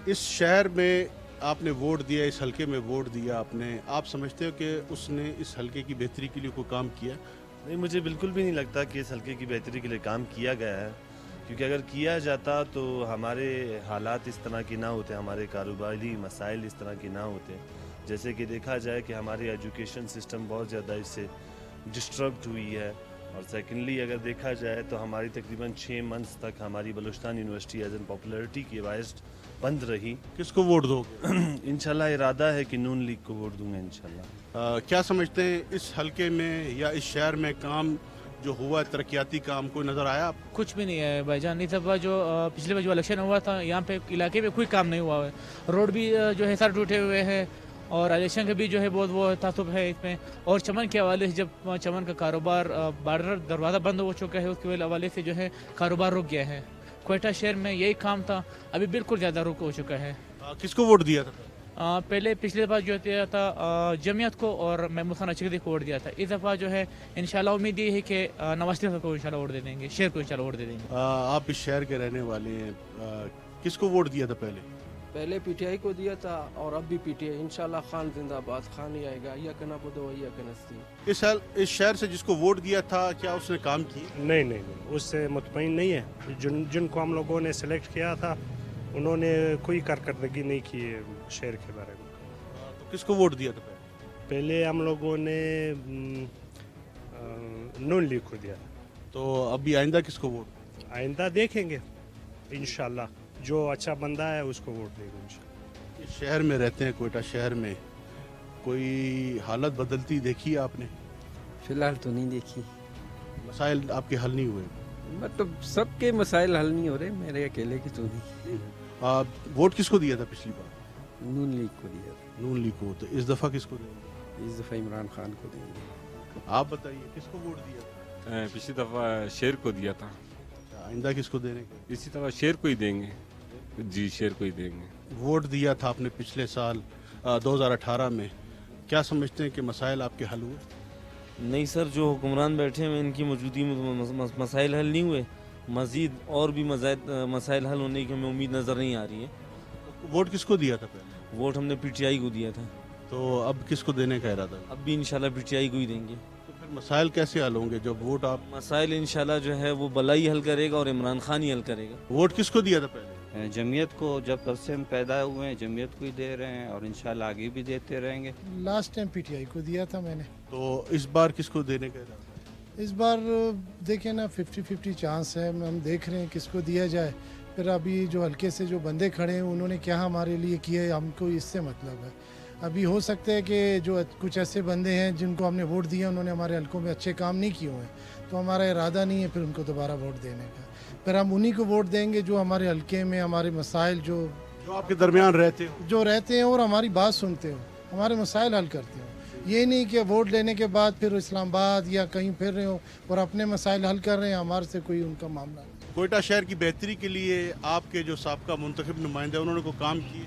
اس شہر میں آپ نے ووٹ دیا, اس حلقے میں ووٹ دیا آپ نے, آپ سمجھتے ہو کہ اس نے اس حلقے کی بہتری کے لیے کوئی کام کیا؟ نہیں, مجھے بالکل بھی نہیں لگتا کہ اس حلقے کی بہتری کے لیے کام کیا گیا ہے, کیونکہ اگر کیا جاتا تو ہمارے حالات اس طرح کے نہ ہوتے, ہمارے کاروباری مسائل اس طرح کے نہ ہوتے. جیسے کہ دیکھا جائے کہ ہماری ایجوکیشن سسٹم بہت زیادہ اس سے ڈسٹربڈ ہوئی ہے, اور سیکنڈلی اگر دیکھا جائے تو ہماری تقریباً 6 منتھس تک ہماری Balochistan university as an popularity کی باعث بند رہی. کس کو ووٹ دو گے؟ انشاءاللہ ارادہ ہے کہ نون لیگ کو ووٹ دوں گا انشاءاللہ. کیا سمجھتے ہیں اس حلقے میں یا اس شہر میں کام جو ہوا, ترقیاتی کام کوئی نظر آیا آپ؟ کچھ بھی نہیں ہے بھائی جان. اس دفعہ جو پچھلے بار جو الیکشن ہوا تھا یہاں پہ علاقے میں کوئی کام نہیں ہوا ہے. روڈ بھی جو ہے سر ٹوٹے ہوئے ہیں, اور الیکشن کا بھی جو ہے بہت وہ تعصب ہے اس میں. اور چمن کے حوالے سے جب چمن کا کاروبار بارڈر دروازہ بند ہو چکا ہے, اس کے حوالے سے جو ہے کاروبار رک گیا ہے. کوئٹہ شہر میں یہی کام تھا, ابھی بالکل زیادہ رک ہو چکا ہے. کس کو ووٹ دیا تھا؟ پہلے پچھلے بار جو دیا تھا جمعیت کو اور محمود خان اچکدی کو ووٹ دیا تھا. اس دفعہ جو ہے انشاءاللہ امید یہ ہے کہ نواز شریف کو انشاءاللہ ووٹ دے دیں گے, شہر کو انشاءاللہ ووٹ دے دیں گے. آپ اس شہر کے رہنے والے ہیں, کس کو ووٹ دیا تھا پہلے؟ پہلے پی ٹی آئی کو دیا تھا اور اب بھی پی ٹی آئی. انشاءاللہ خان زندہ باد, خان ہی آئے گا. یا کنا بدو یا کنستی. اس شہر سے جس کو ووٹ دیا تھا کیا اس نے کام کی؟ نہیں, اس سے مطمئن نہیں ہے. جن کو ہم لوگوں نے سلیکٹ کیا تھا انہوں نے کوئی کارکردگی نہیں کی ہے شہر کے بارے میں. تو کس کو ووٹ دیا تھا پہلے ہم لوگوں نے نون لیگ کو دیا. تو ابھی آئندہ کس کو ووٹ؟ آئندہ دیکھیں گے انشاءاللہ, جو اچھا بندہ ہے اس کو ووٹ دیں گے انشاءاللہ. اس شہر میں رہتے ہیں, کوئٹہ شہر میں, کوئی حالت بدلتی دیکھی آپ نے؟ فی الحال تو نہیں دیکھی. مسائل آپ کے حل نہیں ہوئے؟ مطلب سب کے مسائل حل نہیں ہو رہے, میرے اکیلے کی تو نہیں. ووٹ کس کو دیا تھا پچھلی بار؟ نون لیگ کو دیا تھا. نون لیگ کو. تو اس دفعہ کس کو دیں گے؟ اس دفعہ عمران خان کو دیں گے. آپ بتائیے کس کو ووٹ دیا تھا؟ پچھلی دفعہ شیر کو دیا تھا. آئندہ کس کو دینے کا؟ اسی دفعہ شیر کو ہی دیں گے. جی, شیر کو ہی دیں گے. ووٹ دیا تھا آپ نے پچھلے سال 2018 میں, کیا سمجھتے ہیں کہ مسائل آپ کے حل ہوئے؟ نہیں سر, جو حکمران بیٹھے ہیں ان کی موجودگی میں مسائل حل نہیں ہوئے. مزید اور بھی مسائل حل ہونے کی ہمیں امید نظر نہیں آ رہی ہے. ووٹ کس کو دیا تھا پہلے؟ ووٹ ہم نے پی ٹی آئی کو دیا تھا. تو اب کس کو دینے کا ارادہ ہے؟ اب بھی انشاءاللہ پی ٹی آئی کو ہی دیں گے. تو پھر مسائل کیسے حل ہوں گے جب ووٹ آپ؟ مسائل انشاءاللہ جو ہے وہ بلائی حل کرے گا اور عمران خان ہی حل کرے گا. ووٹ کس کو دیا تھا پہلے؟ جمعیت کو. جب سے ہم پیدا ہوئے ہیں جمعیت کو ہی دے رہے ہیں, اور انشاءاللہ آگے بھی دیتے رہیں گے. Last time P T I کو دیا تھا میں نے. تو اس بار کس کو دینے کا ارادہ ہے؟ اس بار دیکھیں نا 50-50 چانس ہے, ہم دیکھ رہے ہیں کس کو دیا جائے. پھر ابھی جو ہلکے سے جو بندے کھڑے ہیں انہوں نے کیا ہمارے لیے کیا ہے, ہم کو اس سے مطلب ہے. ابھی ہو سکتا ہے کہ جو کچھ ایسے بندے ہیں جن کو ہم نے ووٹ دیا انہوں نے ہمارے حلقوں میں اچھے کام نہیں کیے ہوئے ہیں, تو ہمارا ارادہ نہیں ہے پھر ان کو دوبارہ ووٹ دینے کا. پھر ہم انہی کو ووٹ دیں گے جو ہمارے حلقے میں ہمارے مسائل جو آپ کے درمیان رہتے ہیں اور ہماری بات سنتے ہو, ہمارے مسائل حل کرتے ہو. یہ نہیں کہ ووٹ لینے کے بعد پھر اسلام آباد یا کہیں پھر رہے ہو اور اپنے مسائل حل کر رہے ہیں, ہمارے سے کوئی ان کا معاملہ نہیں. کوئٹہ شہر کی بہتری کے لیے آپ کے جو سابقہ منتخب نمائندے انہوں نے کوئی کام کیے؟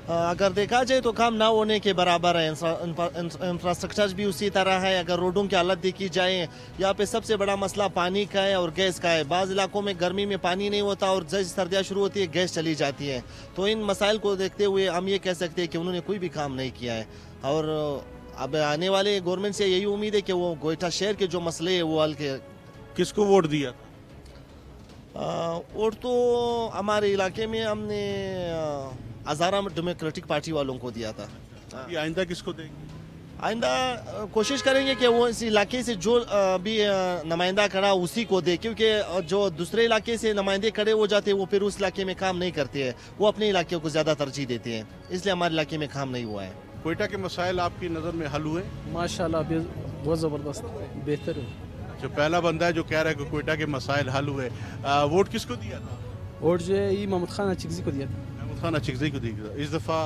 اگر دیکھا جائے تو کام نہ ہونے کے برابر ہے. انفراسٹرکچر بھی اسی طرح ہے. اگر روڈوں کی حالت دیکھی جائے, یہاں پہ سب سے بڑا مسئلہ پانی کا ہے اور گیس کا ہے. بعض علاقوں میں گرمی میں پانی نہیں ہوتا اور جیسے سردیاں شروع ہوتی ہے گیس چلی جاتی ہے. تو ان مسائل کو دیکھتے ہوئے ہم یہ کہہ سکتے ہیں کہ انہوں نے کوئی بھی کام نہیں کیا ہے. اور اب آنے والے گورنمنٹ سے یہی امید ہے کہ وہ کوئٹہ شہر کے جو مسئلے ہیں وہ حل کے. کس کو ووٹ دیا تھا؟ ووٹ تو ہمارے علاقے میں ہم نے ہزارہ ڈیموکریٹک پارٹی والوں کو دیا تھا. آئندہ کس کو دیں گے؟ آئندہ کوشش کریں گے کہ وہ اس علاقے سے جو بھی نمائندہ کھڑا اسی کو دے, کیونکہ جو دوسرے علاقے سے نمائندے کھڑے ہو جاتے ہیں وہ پھر اس علاقے میں کام نہیں کرتے ہیں, وہ اپنے علاقے کو زیادہ ترجیح دیتے ہیں, اس لیے ہمارے علاقے میں کام نہیں ہوا ہے. کوئٹہ کے مسائل آپ کی نظر میں حل ہوئے؟ ماشاءاللہ بہت زبردست بہتر ہے. جو پہلا بندہ ہے جو کہہ رہا ہے کہ کوئٹہ کے مسائل حل ہوئے, ووٹ کس کو دیا تھا؟ ووٹ جو ہے یہ محمود خان اچکزی کو دیا تھا. محمود خان اچکزئی کو دیا تھا. اس دفعہ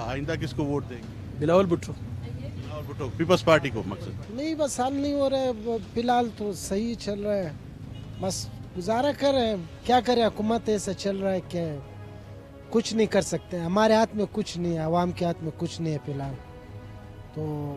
آئندہ کس کو ووٹ دیں گے؟ بلاول بھٹو. بلاول بھٹو, پیپلز پارٹی کو مقصد؟ نہیں بس حل نہیں ہو رہا ہے فی الحال, تو صحیح چل رہا ہے, بس گزارا کر رہے ہیں. کیا کرے, حکومت ایسا چل رہا ہے کہ کچھ نہیں کر سکتے. ہمارے ہاتھ میں کچھ نہیں ہے, عوام کے ہاتھ میں کچھ نہیں ہے فی الحال. تو